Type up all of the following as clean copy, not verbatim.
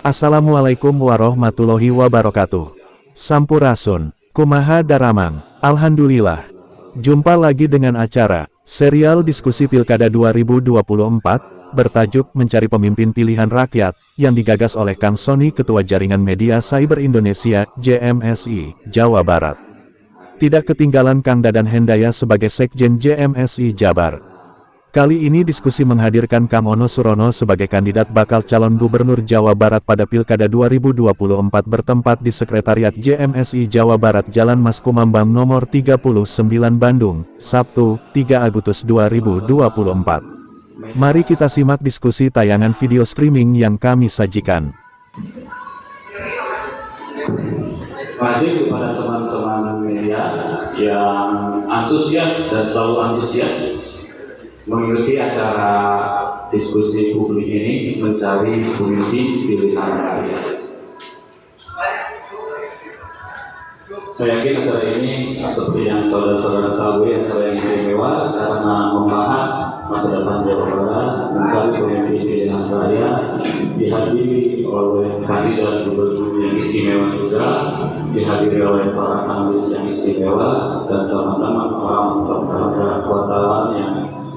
Assalamualaikum warahmatullahi wabarakatuh. Sampurasun, kumaha daramang, alhamdulillah. Jumpa lagi dengan acara, serial diskusi Pilkada 2024, bertajuk Mencari Pemimpin Pilihan Rakyat, yang digagas oleh Kang Sony Ketua Jaringan Media Cyber Indonesia, JMSI, Jawa Barat. Tidak ketinggalan Kang Dadan Hendaya sebagai Sekjen JMSI Jabar. Kali ini diskusi menghadirkan Kang Ono Surono sebagai kandidat bakal calon gubernur Jawa Barat pada Pilkada 2024 bertempat di Sekretariat JMSI Jawa Barat Jalan Mas Kumambang nomor 39 Bandung, Sabtu, 3 Agustus 2024. Mari kita simak diskusi tayangan video streaming yang kami sajikan. Terima kasih kepada teman-teman media yang antusias dan selalu antusias mengikuti acara diskusi publik ini mencari pemimpin pilihan rakyat. Saya yakin acara ini seperti yang saudara-saudara tahu acara yang istimewa karena membahas masa depan Jawa Barat, mencari pemimpin pilihan rakyat, dihadiri oleh kandidat gubernur yang istimewa juga, dihadiri oleh para panelis yang istimewa dan teman-teman orang wartawan yang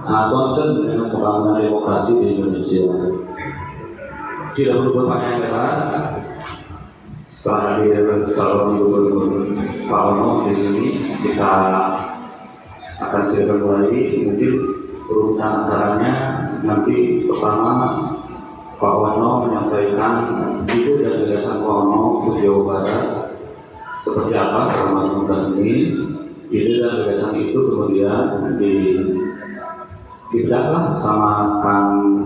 sangat concern dengan pembangunan demokrasi di Indonesia. Tidak perlu berpanjang lebar. Setelah hadir calon gubernur Pak Ono di sini, kita akan silakan kembali. Mungkin urusan acaranya nanti pertama Pak Ono menyampaikan ide dan gagasan Pak Ono untuk Jawa Barat seperti apa selama 15 menit. Ide dan gagasan itu kemudian dibedahlah sama Kang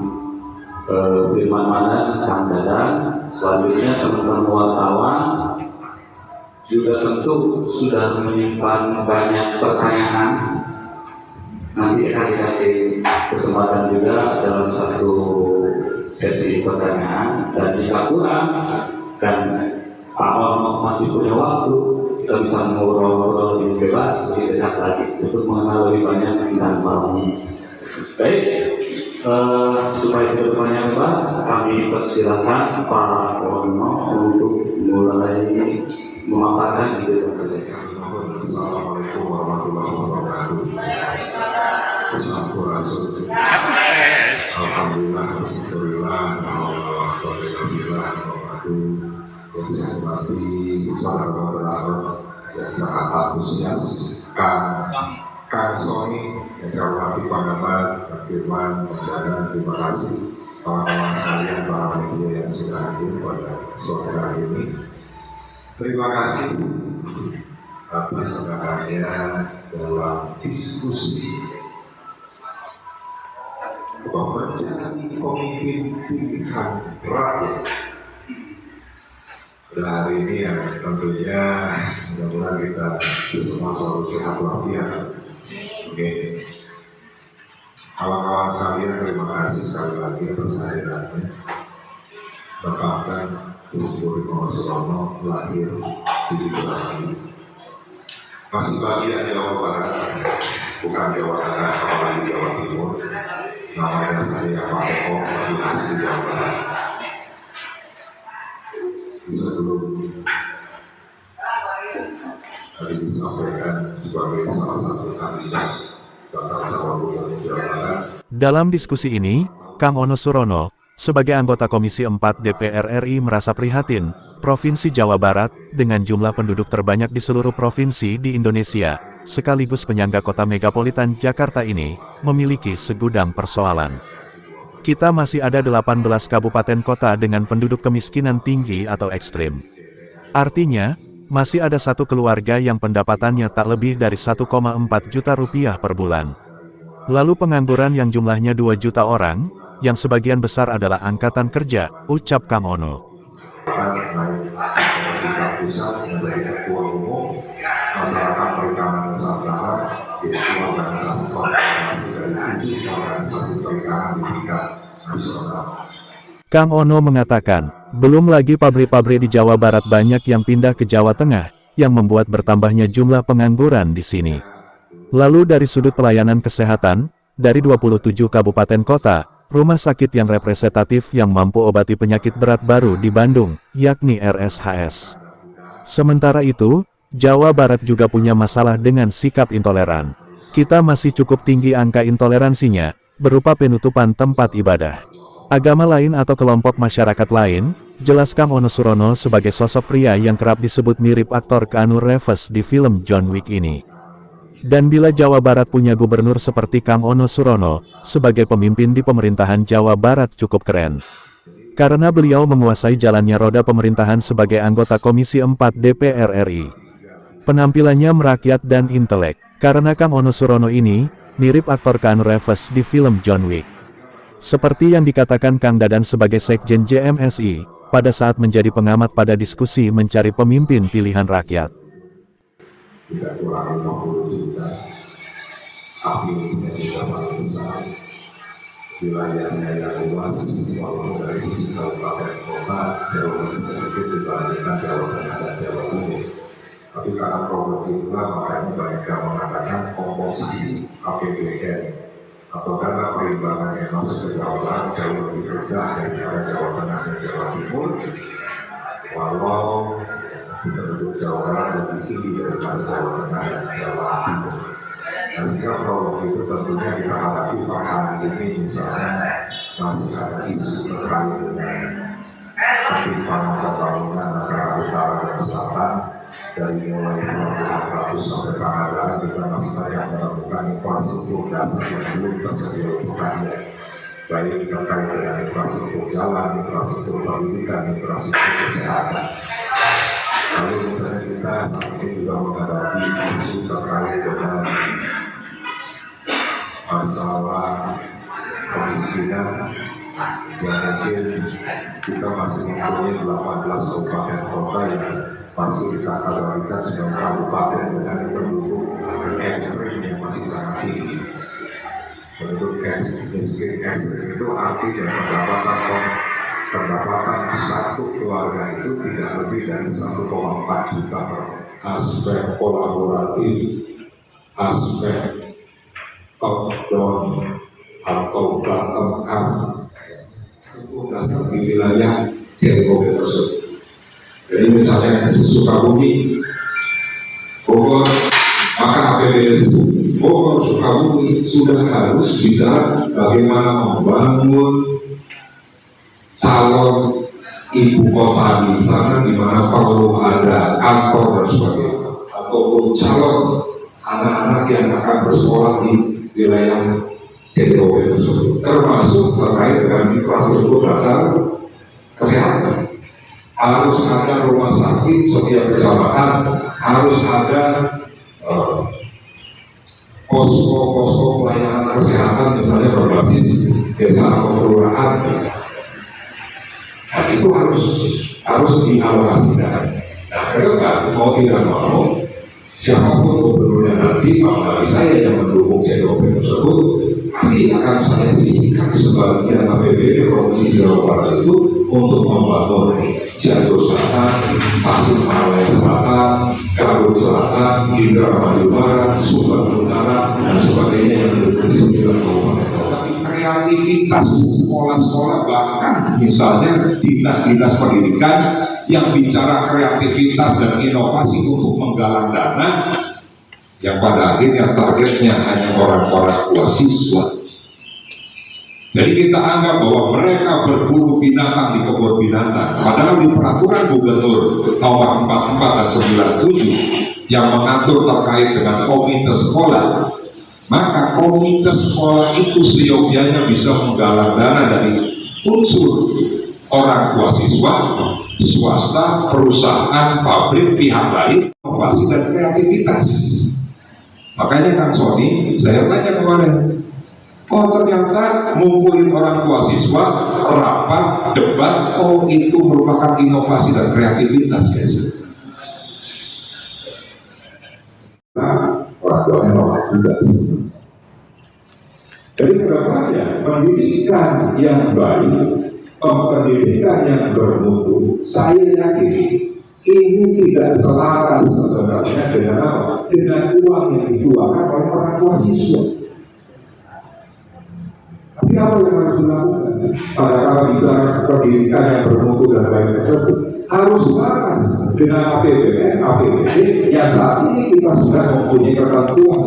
Firman Madan, Kang Dadan. Selanjutnya teman-teman wartawan juga tentu sudah menyimpan banyak pertanyaan. Nanti akan dikasih kesempatan juga dalam satu sesi pertanyaan, dan jika kurang dan Pak Ono masih punya waktu, kita bisa ngobrol-ngobrol lebih bebas, lebih dekat lagi untuk mengenal lebih banyak tentang Pak Ono. Baik, supaya tidak banyak lebar, kami persilakan Pak Ono untuk mulai memaparkan ide dan gagasan. Assalamualaikum warahmatullahi wabarakatuh. Sampurasun. Alhamdulillah, alhamdulillah, alhamdulillah, saya hormati saudara moderator yang sangat antusias, Kang Sony, yang saya hormati Pak Mamat, Pak Firman, dan terima kasih kawan-kawan sekalian para media yang sudah hadir pada sore hari ini. Terima kasih atas undangannya dalam diskusi mencari pemimpin pilihan rakyat. Pada hari ini yang tentunya mudah-mudahan kita semua selalu sehat walafiat. Oke, kawan-kawan sekalian, terima kasih sekali lagi atas kehadirannya. Bahkan Gubernur Ono Surono lahir di Jawa. Masih bagian Jawa Barat, bukan Jawa Tengah, apalagi Jawa Timur. Namanya saya Pak Eko, dari asli Jawa Barat. Sebelum tadi disampaikan sebagai salah satu kandidat bakal calon gubernur Jawa Barat. Dalam diskusi ini, Kang Ono Surono, sebagai anggota Komisi 4 DPR RI merasa prihatin, Provinsi Jawa Barat, dengan jumlah penduduk terbanyak di seluruh provinsi di Indonesia, sekaligus penyangga kota megapolitan Jakarta ini, memiliki segudang persoalan. Kita masih ada 18 kabupaten kota dengan penduduk kemiskinan tinggi atau ekstrim. Artinya, masih ada satu keluarga yang pendapatannya tak lebih dari 1,4 juta rupiah per bulan. Lalu pengangguran yang jumlahnya 2 juta orang, yang sebagian besar adalah angkatan kerja, ucap Kang Ono. Masyarakat Perikanan Nusantara, yaitu organisasi konfederasi dari 7 organisasi perikanan di tingkat nasional. Kang Ono mengatakan, belum lagi pabrik-pabrik di Jawa Barat banyak yang pindah ke Jawa Tengah, yang membuat bertambahnya jumlah pengangguran di sini. Lalu dari sudut pelayanan kesehatan, dari 27 kabupaten kota, rumah sakit yang representatif yang mampu obati penyakit berat baru di Bandung, yakni RSHS. Sementara itu, Jawa Barat juga punya masalah dengan sikap intoleran. Kita masih cukup tinggi angka intoleransinya, berupa penutupan tempat ibadah. Agama lain atau kelompok masyarakat lain, jelas Kang Ono Surono sebagai sosok pria yang kerap disebut mirip aktor Keanu Reeves di film John Wick ini. Dan bila Jawa Barat punya gubernur seperti Kang Ono Surono, sebagai pemimpin di pemerintahan Jawa Barat cukup keren. Karena beliau menguasai jalannya roda pemerintahan sebagai anggota Komisi 4 DPR RI. Penampilannya merakyat dan intelek, karena Kang Ono Surono ini, mirip aktor Keanu Reeves di film John Wick. Seperti yang dikatakan Kang Dadan sebagai Sekjen JMSI, pada saat menjadi pengamat pada diskusi mencari pemimpin pilihan rakyat. Tidak kurang 50 juta, apinya juga paling besar, wilayahnya yang luas, walaupun dari sisi kabupaten kota jauh lebih sedikit dibandingkan Jawa Tengah dan Jawa Timur. Tapi karena problem itulah makanya banyak yang mengatakan komposisi APBN atau dana perimbangan yang masuk ke Jawa Barat jauh lebih rendah daripada Jawa Tengah dan Jawa Timur, walau penduduk Jawa Barat lebih tinggi daripada Jawa Tengah dan Jawa Timur. Dan jika problem itu tentunya kita hadapi per hari ini misalnya masih ada isu terkait dengan ketimpangan pembangunan antara utara dan selatan. Dari mulai pelabuhan Ratu sampai Pangandaran kita masih banyak menemukan infrastruktur dasar yang belum tersedia untuk rakyat, baik terkait dengan infrastruktur jalan, infrastruktur pendidikan, infrastruktur kesehatan. Lalu misalnya kita saat ini juga menghadapi isu terkait dengan masalah kemiskinan yang mungkin kita masih mempunyai 18 kabupaten kota yang masih dikategorikan sebagai kabupaten dengan penduduk ekstrim yang masih sangat tinggi. Penduduk miskin ekstrim itu artinya pendapatan satu keluarga itu tidak lebih dari 1,4 juta per aspek kolaboratif, aspek top down atau bottom up untuk dasar di wilayah Jawa tersebut. Jadi misalnya Sukabumi, Bogor, maka APBD Bogor, Sukabumi sudah harus bicara bagaimana membangun calon ibu kota di sana, di mana perlu ada kantor dan sebagainya, ataupun calon anak-anak yang akan bersekolah di wilayah JOB tersebut, termasuk terkait dengan infrastruktur dasar kesehatan. Harus ada rumah sakit setiap kecamatan, harus ada posko-posko pelayanan kesehatan misalnya berbasis desa atau kelurahan. Nah, itu harus dialokasikan. Nah, kedepan mau tidak mau, siapapun gubernurnya nanti, apalagi saya yang mendukung JOB tersebut, pasti akan saya sisihkan sebagian APBD Provinsi Jawa Barat itu untuk membangun Cianjur Selatan, Tasikmalaya Selatan, Garut Selatan, Indramayu Barat, Sumber Utara, dan sebagainya yang ada di 9 kabupaten kota. Kreativitas sekolah-sekolah, bahkan misalnya dinas-dinas pendidikan yang bicara kreativitas dan inovasi untuk menggalang dana, yang pada akhirnya targetnya hanya orang-orang tua siswa. Jadi kita anggap bahwa mereka berburu binatang di kebun binatang, padahal di peraturan gubernur nomor 44 dan 97 yang mengatur terkait dengan komite sekolah, maka komite sekolah itu seyogyanya bisa menggalang dana dari unsur orang tua siswa, swasta, perusahaan, pabrik, pihak lain, inovasi dan kreativitas. Makanya Kang Sony, saya tanya kemarin, oh ternyata ngumpulin orang tua siswa, rapat, debat, oh itu merupakan inovasi dan kreativitas ya. Nah, orang tuanya nolak juga. Jadi kedepannya pendidikan yang baik, pendidikan yang bermutu, saya yakin ini tidak selaras sebenarnya dengan apa? Dengan uang yang dikeluarkan oleh orang tua siswa. Tapi apa yang harus dilakukan? Padahal kita pendidikan yang bermutu dan baik tersebut harus selaras dengan APBN, APBD yang saat ini kita sudah mempunyai ketentuan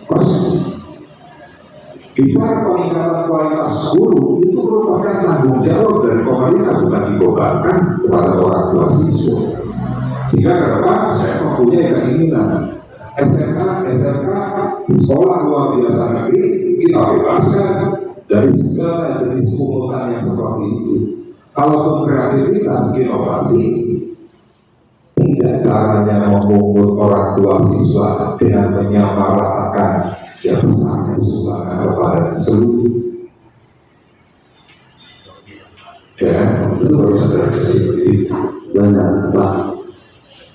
20%. Bicara peningkatan kualitas guru itu merupakan tanggung jawab dari pemerintah, bukan dibebankan kepada orang tua siswa. Jika ke depan saya mempunyai keinginan SMK di sekolah luar biasa negeri kita bebaskan dari segala jenis pungutan yang seperti itu. Kalaupun kreativitas, inovasi, tidak caranya memungut orang tua siswa dengan menyamaratakan yang besar sumbangan kepada seluruh. Ya, itu harus ada seperti itu. Benar, Pak.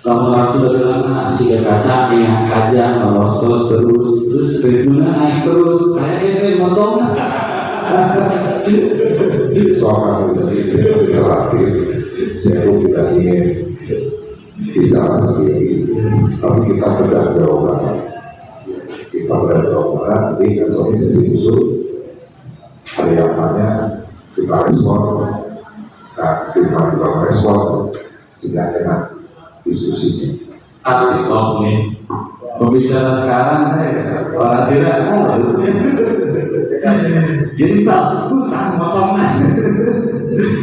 Kalau orang sudah bilang asik kaca yang kaca merosot terus ritmenya naik terus, saya motong. Soal itu relatif, saya pun tidak ingin bicara seperti itu, tapi kita bedah jawaban. Kita bedah jawaban, jadi kalau sesi usul ada yang tanya, kita respon, dan kita juga respon, sehingga enak diskusinya. Tapi kalau ini pembicara sekarang, orang tidak harusnya. Jadi susah motongnya.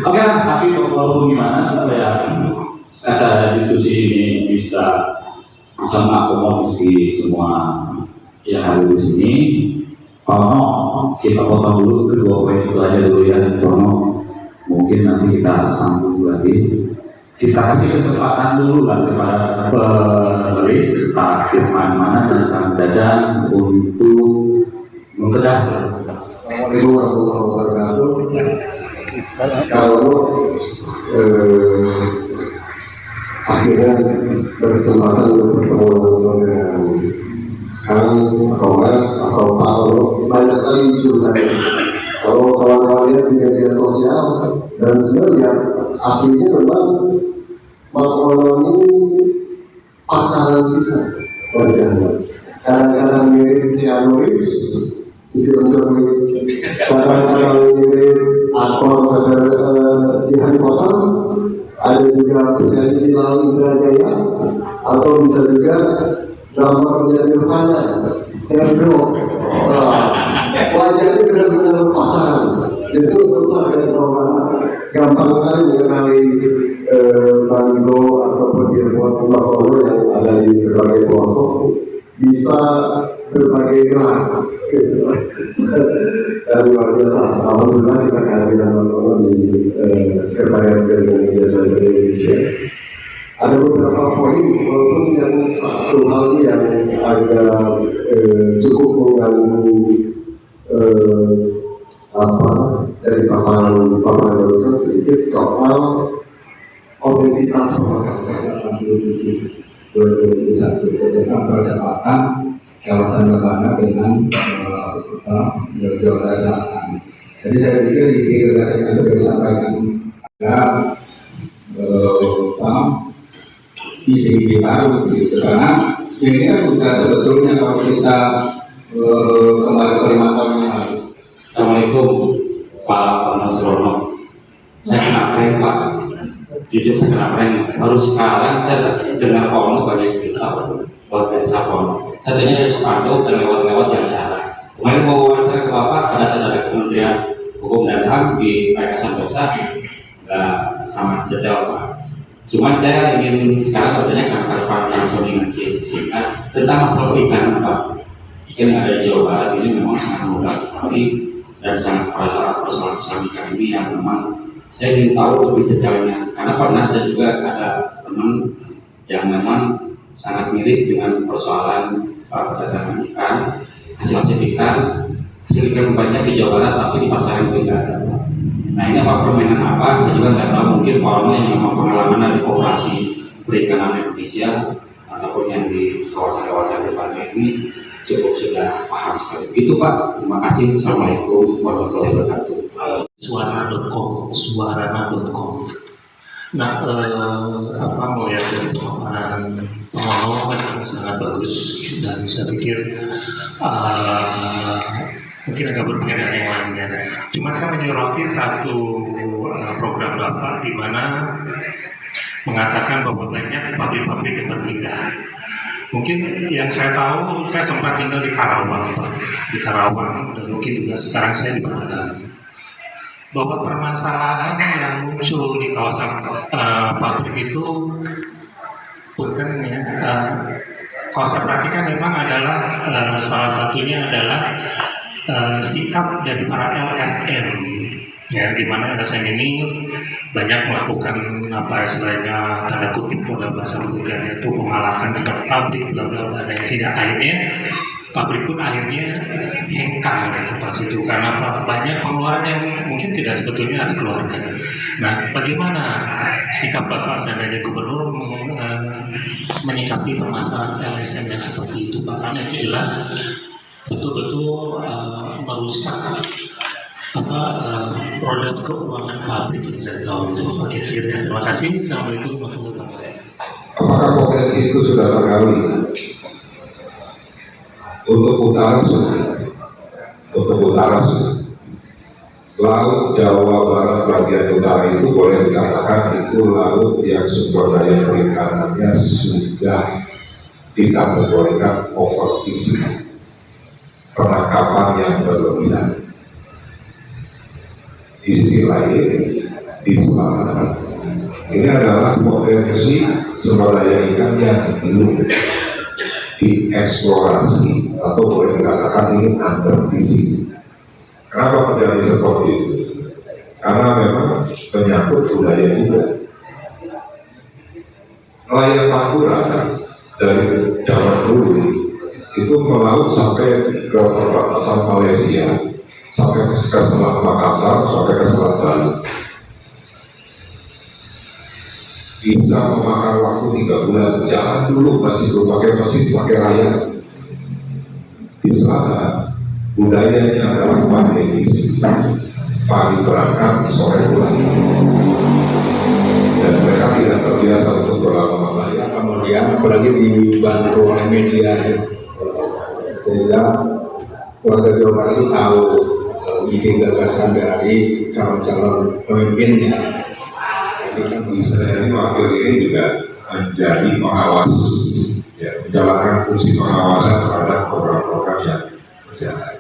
Oke lah, tapi walaupun gimana supaya acara diskusi ini bisa mengakomodasi semua yang ada di sini. Kalau kita potong dulu kedua poin itu aja dulu ya, Tono. Mungkin nanti kita sambung lagi. Kita kasih kesempatan dulu lah kepada penulis Pak Firman Mana dan Kang Dadang untuk membedah. Assalamualaikum warahmatullahi wabarakatuh. Kalau akhirnya berkesempatan untuk bertemu langsung dengan Kang atau Mas atau Pak Ros, banyak sekali curhat. Kalau kawan-kawan lihat di media sosial dan sebenarnya aslinya memang Mas Olo ini pasaran bisa wajahnya. Kadang-kadang mirip Keanu Reeves di film-film ini, kadang-kadang mirip aktor di Harry Potter, ada juga penyanyi di Lalu Indrajaya, atau bisa juga gambarnya Nirvana, Hero. Wajahnya benar-benar pasaran. Jadi untuk agak gampang sekali mengenali Mango ataupun Irwan Mas Olo yang ada di berbagai pelosok, bisa berbagai gelar. Dan luar biasa, alhamdulillah kita kehadiran Mas Olo di Sekretariat Jaringan Media Center Indonesia. Ada beberapa poin, walaupun yang satu hal yang agak cukup mengganggu dari paparan barusan sedikit soal obesitas masyarakat 2021 tentang percepatan kawasan Rebana dengan Jawa Selatan. Jadi saya pikir di redaksi yang sudah disampaikan ada ide-ide baru gitu, karena ini kan juga sebetulnya kalau kita kembali ke 5 tahun yang lalu. Assalamualaikum Pak Mas Rono. Saya kena prank Pak. Jujur saya kena prank. Baru sekarang saya dengar Ono banyak cerita luar biasa Ono. Saya tanya dari spanduk dan lewat-lewat yang cara. Kemarin mau wawancara ke Bapak, pada saat ada Kementerian Hukum dan HAM di Pekasan Dosa, nggak sangat detail Pak. Cuman saya ingin sekarang bertanya ke Pak langsung dengan singkat tentang masalah perikanan Pak. Ikan yang ada di Jawa Barat ini memang sangat mudah sekali dan sangat persoalan ikan ini yang memang saya ingin tahu lebih detailnya, karena pernah saya juga ada teman yang memang sangat miris dengan persoalan perdagangan ikan, hasil ikan banyak di Jawa Barat tapi di pasaran itu tidak ada. Nah ini apa permainan apa? Saya juga nggak tahu, mungkin orang yang memang pengalaman di Koperasi Perikanan Indonesia ataupun yang di kawasan-kawasan depannya ini cukup sudah paham sekali. Itu Pak, terima kasih. Assalamualaikum warahmatullahi wabarakatuh. Suarana.com. Nah, apa melihat dari pemaparan pengomong kan sangat bagus dan saya pikir mungkin agak berbeda dengan yang lainnya. Cuma saya menyoroti satu program Bapak di mana mengatakan bahwa banyak pabrik-pabrik yang berpindah. Mungkin yang saya tahu, saya sempat tinggal di Karawang, Pak. Di Karawang, dan mungkin juga sekarang saya di Padang. Bahwa permasalahan yang muncul di kawasan pabrik itu, punten ya, kalau saya perhatikan memang adalah salah satunya adalah sikap dari para LSM, ya, di mana LSM ini banyak melakukan apa istilahnya tanda kutip kalau bahasa vulgarnya itu pemalakan kepada pabrik, bla bla bla, dan tidak akhirnya pabrik pun akhirnya hengkang dari tempat situ karena apa? Banyak pengeluaran yang mungkin tidak sebetulnya harus keluarkan. Nah, bagaimana sikap Bapak seandainya gubernur menyikapi permasalahan LSM yang seperti itu, Pak? Karena itu jelas betul-betul merusak produk keuangan pabrik yang saya tahu. Oke, sekian. Terima kasih. Assalamualaikum warahmatullahi wabarakatuh. Apakah potensi itu sudah tergali? Untuk utara sudah. Laut Jawa Barat bagian utara itu boleh dikatakan itu laut yang sumber daya perikanannya sudah dikategorikan overfishing, penangkapan yang berlebihan. Di sisi lain, di selatan, ini adalah potensi sumber daya ikan yang belum dieksplorasi atau boleh dikatakan ini underfishing. Kenapa terjadi seperti itu? Karena memang menyangkut budaya juga. Nelayan Pantura dari zaman dulu itu melaut sampai ke perbatasan Malaysia, sampai ke Selat Makassar, sampai ke Selat Bali. Bisa memakan waktu 3 bulan. Jalan dulu masih belum pakai mesin, pakai layar. Di selatan budayanya adalah pandai pagi berangkat, sore pulang, dan mereka tidak terbiasa untuk berlama-lama. Kemudian apalagi dibantu oleh media, sehingga warga Jawa Barat itu tahu ide gagasan dari calon-calon pemimpinnya. Itu kan bisa jadi wakil ini juga menjadi pengawas, ya, menjalankan fungsi pengawasan terhadap program-program yang berjalan.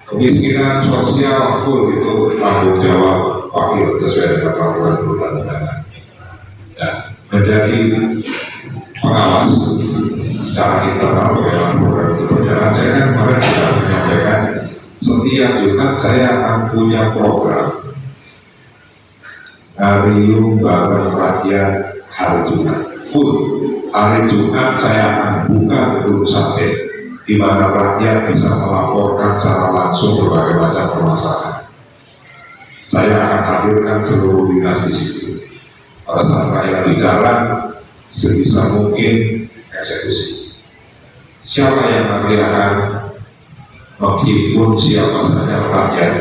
Kemiskinan sosial full itu tanggung jawab wakil sesuai dengan peraturan perundang-undangan. Ya, menjadi pengawas secara internal bagaimana program itu berjalan. Saya kan kemarin sudah menyampaikan setiap Jumat saya akan punya program Harium Bareng Rakyat hari Jumat full. Hari Jumat saya akan buka gedung sate di mana rakyat bisa melaporkan secara langsung berbagai macam permasalahan. Saya akan hadirkan seluruh dinas di situ. Pada saat rakyat bicara, sebisa mungkin eksekusi. Siapa yang nanti akan menghimpun siapa saja rakyat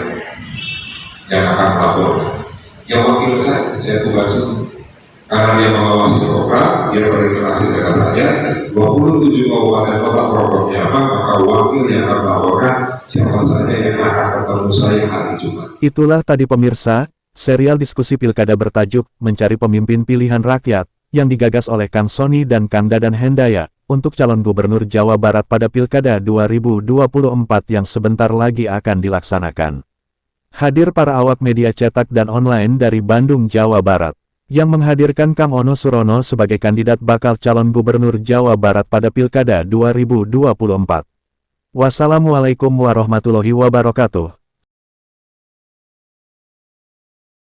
yang akan melaporkan? Yang wakil saya tugasin, karena dia mengawasi program, dia berinteraksi dengan rakyat. 27 kabupaten kota programnya apa, maka wakil yang akan melaporkan siapa saja yang akan ketemu saya hari Jumat. Itulah tadi pemirsa, serial diskusi pilkada bertajuk Mencari Pemimpin Pilihan Rakyat, yang digagas oleh Kang Sony dan Kang Dadan Hendaya, untuk calon gubernur Jawa Barat pada Pilkada 2024 yang sebentar lagi akan dilaksanakan. Hadir para awak media cetak dan online dari Bandung, Jawa Barat, yang menghadirkan Kang Ono Surono sebagai kandidat bakal calon gubernur Jawa Barat pada Pilkada 2024. Wassalamualaikum warahmatullahi wabarakatuh.